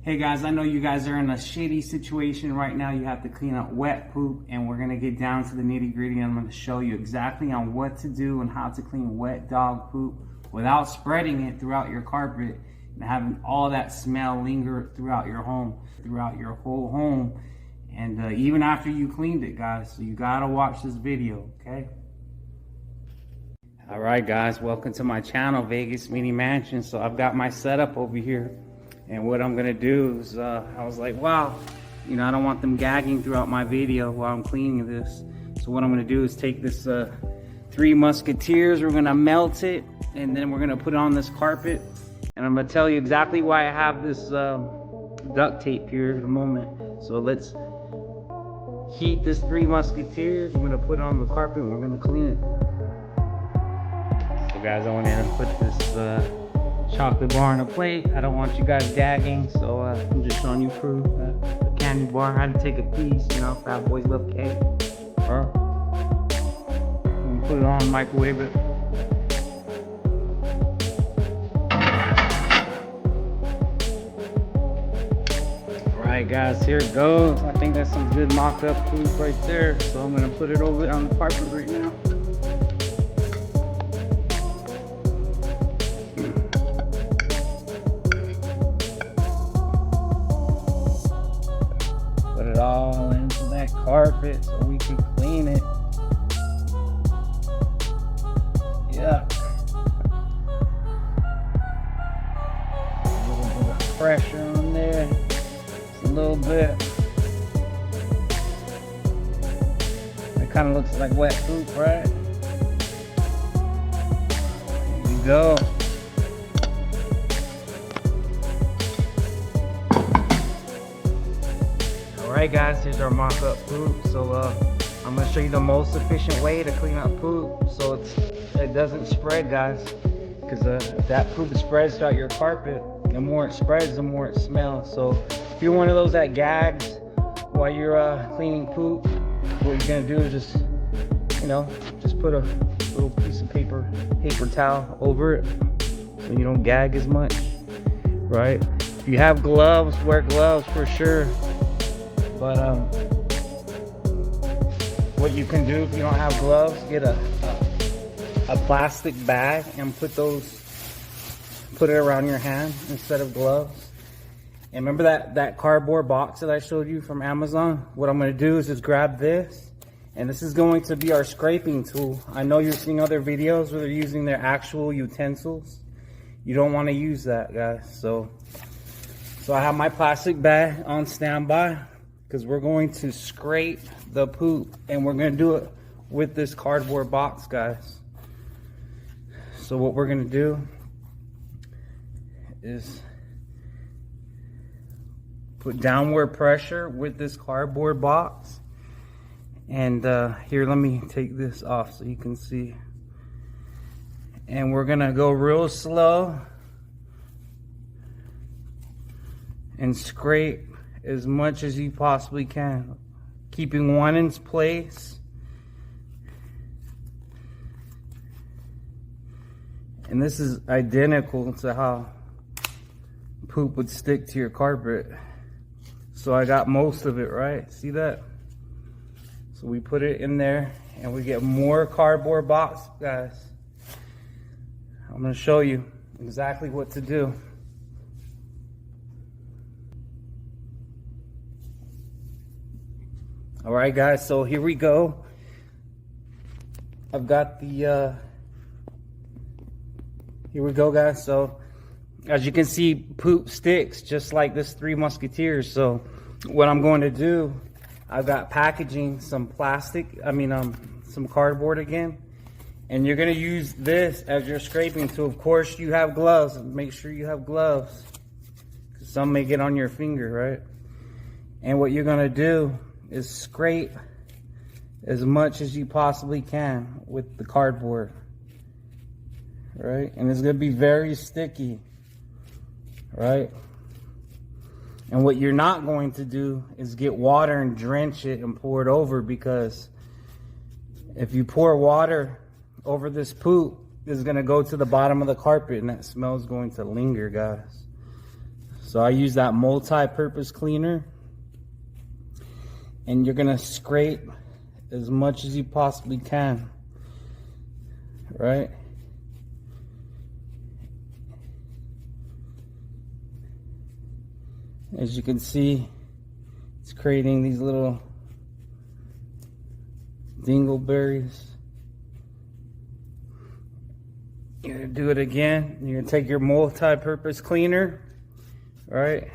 Hey guys, I know you guys are in a shitty situation right now. You have to clean up wet poop, and we're gonna get down to the nitty gritty. I'm gonna show you exactly on what to do and how to clean wet dog poop without spreading it throughout your carpet and having all that smell linger throughout your home, throughout your whole home, and even after you cleaned it, guys. So you gotta watch this video, okay? All right, guys, welcome to my channel, Vegas Mini Mansion. So I've got my setup over here. And what I'm gonna do is, I was like, wow, you know, I don't want them gagging throughout my video while I'm cleaning this. So what I'm gonna do is take this Three Musketeers, we're gonna melt it, and then we're gonna put it on this carpet. And I'm gonna tell you exactly why I have this duct tape here in a moment. So let's heat this Three Musketeers. I'm gonna put it on the carpet and we're gonna clean it. So guys, I went in and put this chocolate bar on a plate. I don't want you guys gagging, so I'm just showing you proof. The candy bar, I had to take a piece, you know, fat boys love cake. Put it on, microwave it. Alright guys, here it goes. I think that's some good mock-up poop right there. So I'm gonna put it over on the carpet right now. Put it all into that carpet so we can clean it. Yeah. A little bit of pressure on there. Just a little bit. It kind of looks like wet poop, right? There you go. Alright guys, here's our mock-up poop. So I'm going to show you the most efficient way to clean up poop so it doesn't spread, guys. Because if that poop spreads throughout your carpet, the more it spreads, the more it smells. So if you're one of those that gags while you're cleaning poop, what you're going to do is just, you know, just put a little piece of paper towel over it so you don't gag as much, right? If you have gloves, wear gloves for sure. But what you can do if you don't have gloves, get a plastic bag and put it around your hand instead of gloves. And remember that cardboard box that I showed you from Amazon? What I'm going to do is just grab this, and this is going to be our scraping tool. I know you're seeing other videos where they're using their actual utensils. You don't want to use that, guys. So I have my plastic bag on standby, because we're going to scrape the poop, and we're going to do it with this cardboard box, guys. So what we're going to do is put downward pressure with this cardboard box. And here, let me take this off so you can see. And we're going to go real slow and scrape as much as you possibly can, keeping one in place. And this is identical to how poop would stick to your carpet. So I got most of it, right? See that? So we put it in there and we get more cardboard box, guys. I'm going to show you exactly what to do. All right, guys, so here we go. I've got the, here we go, guys. So as you can see, poop sticks just like this Three Musketeers. So what I'm going to do, I've got packaging, some plastic, some cardboard again. And you're going to use this as your scraping tool. Of course, you have gloves. Make sure you have gloves, because some may get on your finger, right? And what you're going to do is scrape as much as you possibly can with the cardboard, right? And it's going to be very sticky, right? And what you're not going to do is get water and drench it and pour it over, because if you pour water over this poop, it's going to go to the bottom of the carpet and that smell is going to linger, guys. So I use that multi-purpose cleaner, and you're gonna scrape as much as you possibly can, right? As you can see, it's creating these little dingleberries. You're gonna do it again. You're gonna take your multi-purpose cleaner, right?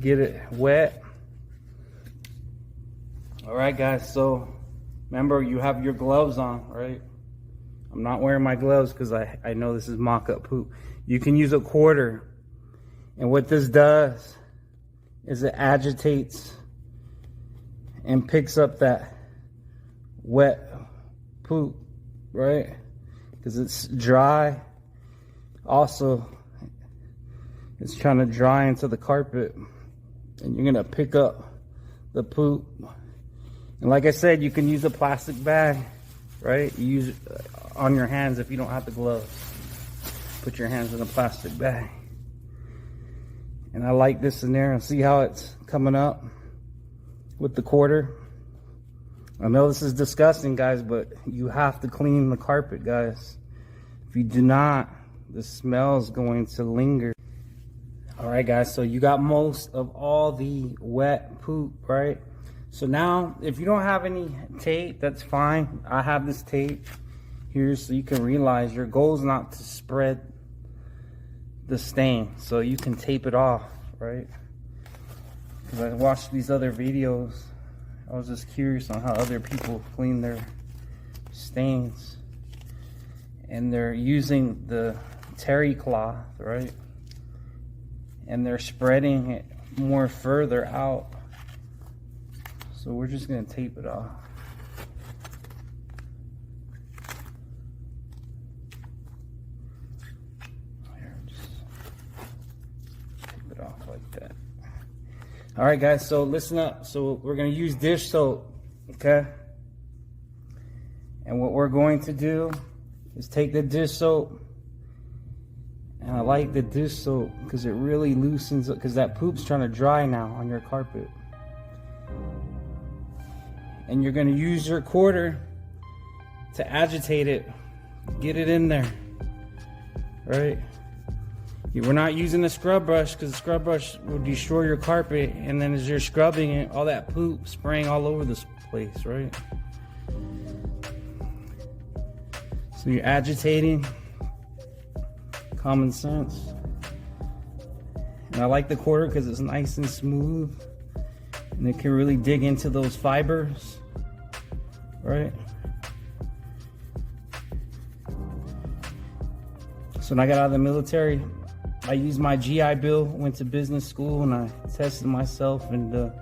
Get it wet. All right, guys, so remember, you have your gloves on, right? I'm not wearing my gloves because I know this is mock-up poop. You can use a quarter. And what this does is it agitates and picks up that wet poop, right? Because it's dry. Also, it's trying to dry into the carpet, and you're gonna pick up the poop. And like I said, you can use a plastic bag, right? You use it on your hands if you don't have the gloves. Put your hands in a plastic bag. And I like this scenario. See how it's coming up with the quarter? I know this is disgusting, guys, but you have to clean the carpet, guys. If you do not, the smell is going to linger. All right, guys, so you got most of all the wet poop, right? So now, if you don't have any tape, that's fine. I have this tape here so you can realize your goal is not to spread the stain, so you can tape it off, right? Because I watched these other videos, I was just curious on how other people clean their stains, and they're using the terry cloth, right? And they're spreading it more further out. So we're just gonna tape it off. All right, guys, so listen up. So we're going to use dish soap, okay? And what we're going to do is take the dish soap, and I like the dish soap because it really loosens it, because that poop's trying to dry now on your carpet. And you're going to use your quarter to agitate it, get it in there, right? We're not using a scrub brush because the scrub brush will destroy your carpet, and then as you're scrubbing it, all that poop spraying all over this place, right? So you're agitating. Common sense. And I like the quarter because it's nice and smooth, and it can really dig into those fibers, right? So when I got out of the military, I used my GI Bill, went to business school, and I tested myself and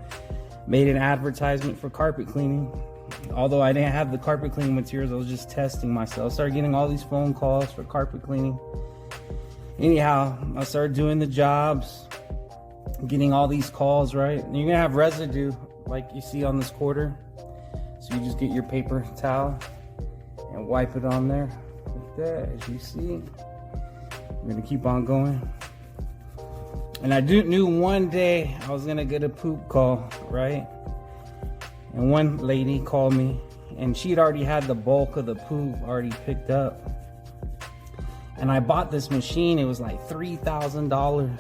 made an advertisement for carpet cleaning. Although I didn't have the carpet cleaning materials, I was just testing myself. I started getting all these phone calls for carpet cleaning. Anyhow, I started doing the jobs, getting all these calls, right? And you're gonna have residue like you see on this quarter. So you just get your paper towel and wipe it on there like that, as you see. I'm gonna keep on going. And I knew one day I was gonna get a poop call, right? And one lady called me, and she'd already had the bulk of the poop already picked up. And I bought this machine, it was like $3,000.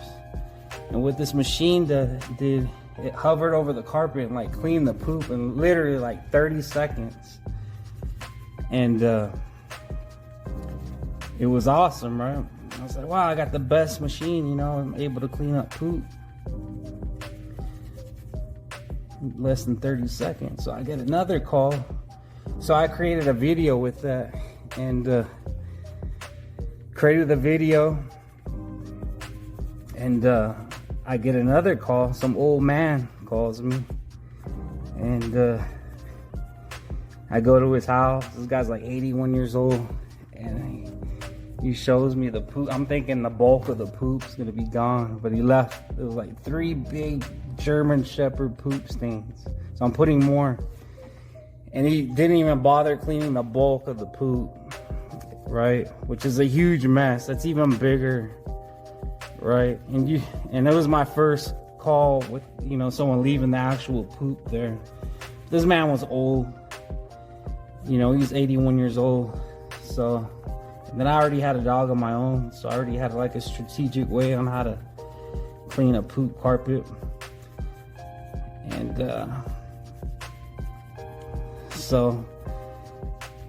And what this machine did, it hovered over the carpet and like cleaned the poop in literally like 30 seconds. And it was awesome, right? I was like, wow, I got the best machine, you know, I'm able to clean up poop in less than 30 seconds. So I get another call. So I created a video with that, and created the video, and I get another call. Some old man calls me, and I go to his house. This guy's like 81 years old, and he shows me the poop. I'm thinking the bulk of the poop's gonna be gone, but he left. It was like 3 big German Shepherd poop stains. So I'm putting more. And he didn't even bother cleaning the bulk of the poop, right? Which is a huge mess. That's even bigger, right? And it was my first call with, you know, someone leaving the actual poop there. This man was old, you know, he's 81 years old. So, and then I already had a dog of my own, so I already had like a strategic way on how to clean a poop carpet. And so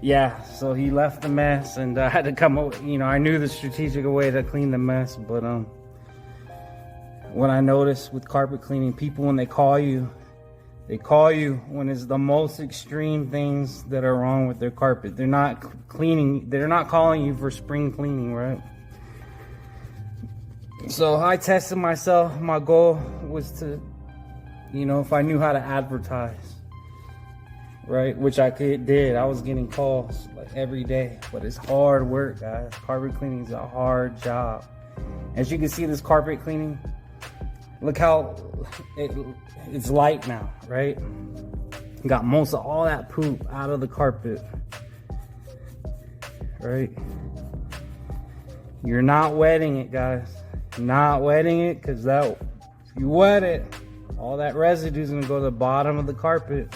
yeah, so he left the mess, and I had to come up, you know, I knew the strategic way to clean the mess. But what I noticed with carpet cleaning, people, when they call you when it's the most extreme things that are wrong with their carpet. They're not calling you for spring cleaning, right? So I tested myself. My goal was to, you know, if I knew how to advertise, right, which I did. I was getting calls like every day, but it's hard work, guys. Carpet cleaning is a hard job. As you can see, this carpet cleaning, look how it's light now, right? Got most of all that poop out of the carpet, right? You're not wetting it, guys. Not wetting it, because if you wet it, all that residue is gonna go to the bottom of the carpet.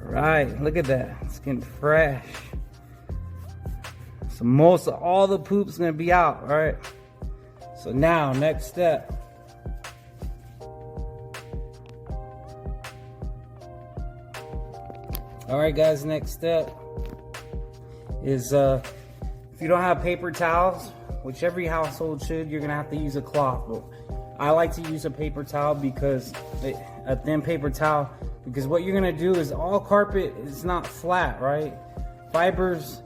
All right, look at that. It's getting fresh. So most of all the poop's gonna be out, all right? So now, next step. All right, guys, next step is if you don't have paper towels, which every household should, you're gonna have to use a cloth. But I like to use a paper towel, because a thin paper towel, because what you're gonna do is, all carpet is not flat, right? Fibers,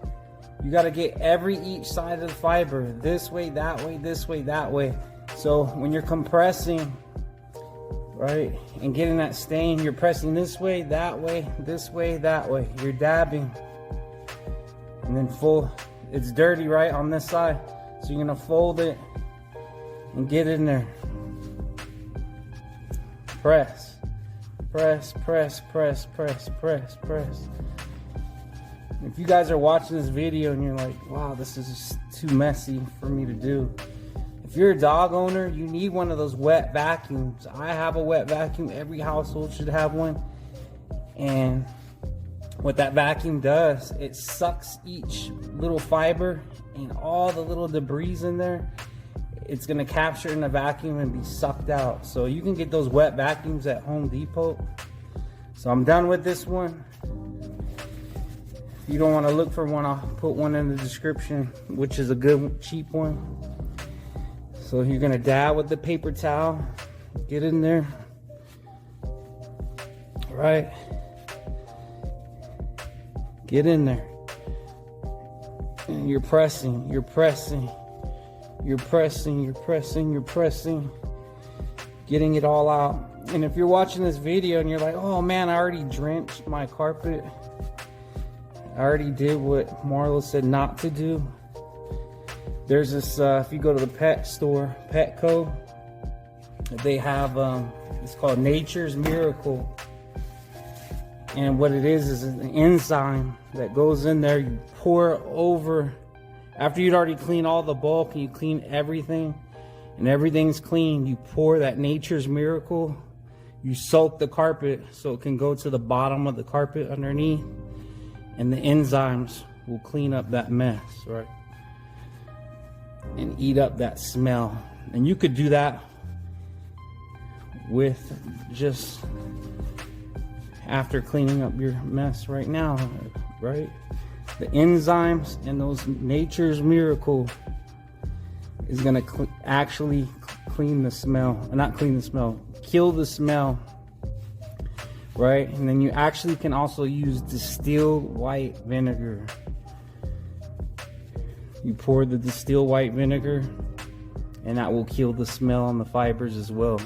you got to get each side of the fiber, this way, that way, this way, that way. So when you're compressing, right, and getting that stain, you're pressing this way, that way, this way, that way. You're dabbing, and then it's dirty, right, on this side. So you're gonna fold it and get in there. Press, press, press, press, press, press, press. If you guys are watching this video and you're like, wow, this is just too messy for me to do. If you're a dog owner, you need one of those wet vacuums. I have a wet vacuum. Every household should have one. And what that vacuum does, it sucks each little fiber and all the little debris in there. It's gonna capture in the vacuum and be sucked out. So you can get those wet vacuums at Home Depot. So I'm done with this one. If you don't want to look for one, I'll put one in the description, which is a good cheap one. So you're gonna dab with the paper towel, get in there, all right? Get in there, and you're pressing, you're pressing, you're pressing, you're pressing, you're pressing, getting it all out. And if you're watching this video and you're like, oh man, I already drenched my carpet, I already did what Marlow said not to do. There's this, if you go to the pet store, Petco, they have, it's called Nature's Miracle. And what it is an enzyme that goes in there. You pour over, after you'd already cleaned all the bulk and you clean everything, and everything's clean, you pour that Nature's Miracle. You soak the carpet so it can go to the bottom of the carpet underneath. And the enzymes will clean up that mess, right? And eat up that smell. And you could do that with just after cleaning up your mess right now, right? The enzymes and those Nature's Miracle is gonna actually clean the smell. Not clean the smell, kill the smell. Right, and then you actually can also use distilled white vinegar. You pour the distilled white vinegar, and that will kill the smell on the fibers as well.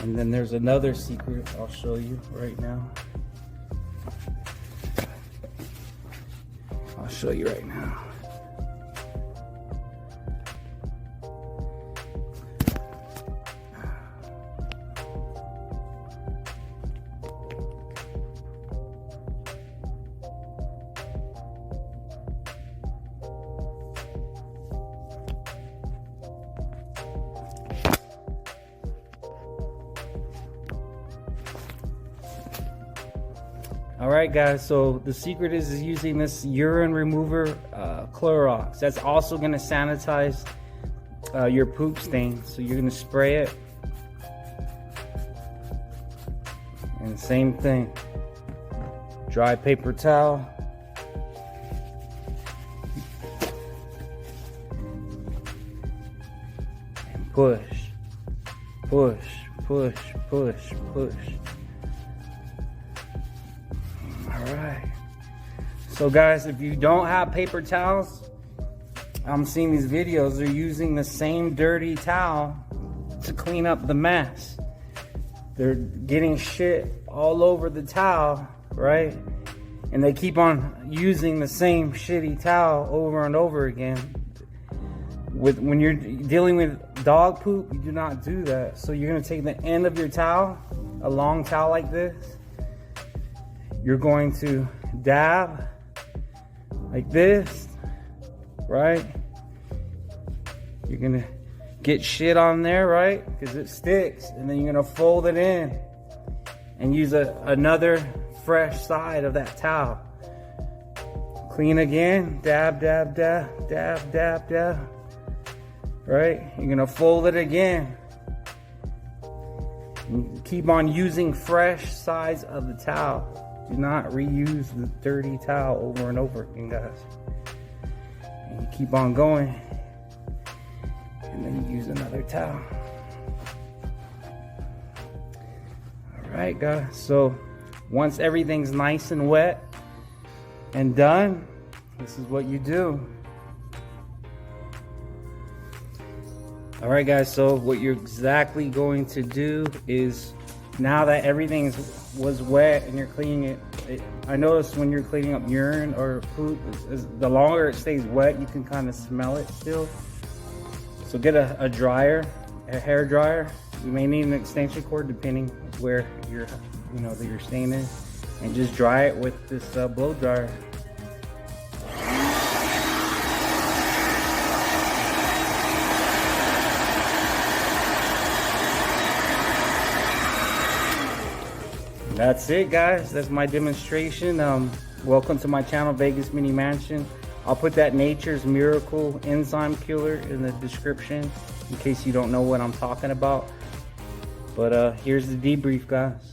And then there's another secret I'll show you right now. I'll show you right now. All right, guys, so the secret is using this urine remover Clorox. That's also going to sanitize your poop stain. So you're going to spray it. And same thing. Dry paper towel. And push, push, push, push, push. Alright, so guys, if you don't have paper towels, I'm seeing these videos, they're using the same dirty towel to clean up the mess. They're getting shit all over the towel, right? And they keep on using the same shitty towel over and over again. When you're dealing with dog poop, you do not do that. So you're gonna take the end of your towel, a long towel like this, you're going to dab like this, right? You're gonna get shit on there, right? Because it sticks. And then you're gonna fold it in and use another fresh side of that towel. Clean again, dab, dab, dab, dab, dab, dab. Right? You're gonna fold it again. And keep on using fresh sides of the towel. Do not reuse the dirty towel over and over again, guys. And you keep on going. And then you use another towel. Alright, guys. So once everything's nice and wet and done, this is what you do. Alright, guys. So what you're exactly going to do is, now that everything was wet and you're cleaning it, I noticed when you're cleaning up urine or poop, the longer it stays wet, you can kind of smell it still. So get a dryer, a hair dryer. You may need an extension cord depending where your, that you're staying in, and just dry it with this blow dryer. That's it, guys. That's my demonstration. Welcome to my channel, Vegas Mini Mansion. I'll put that Nature's Miracle enzyme killer in the description in case you don't know what I'm talking about. But here's the debrief, guys.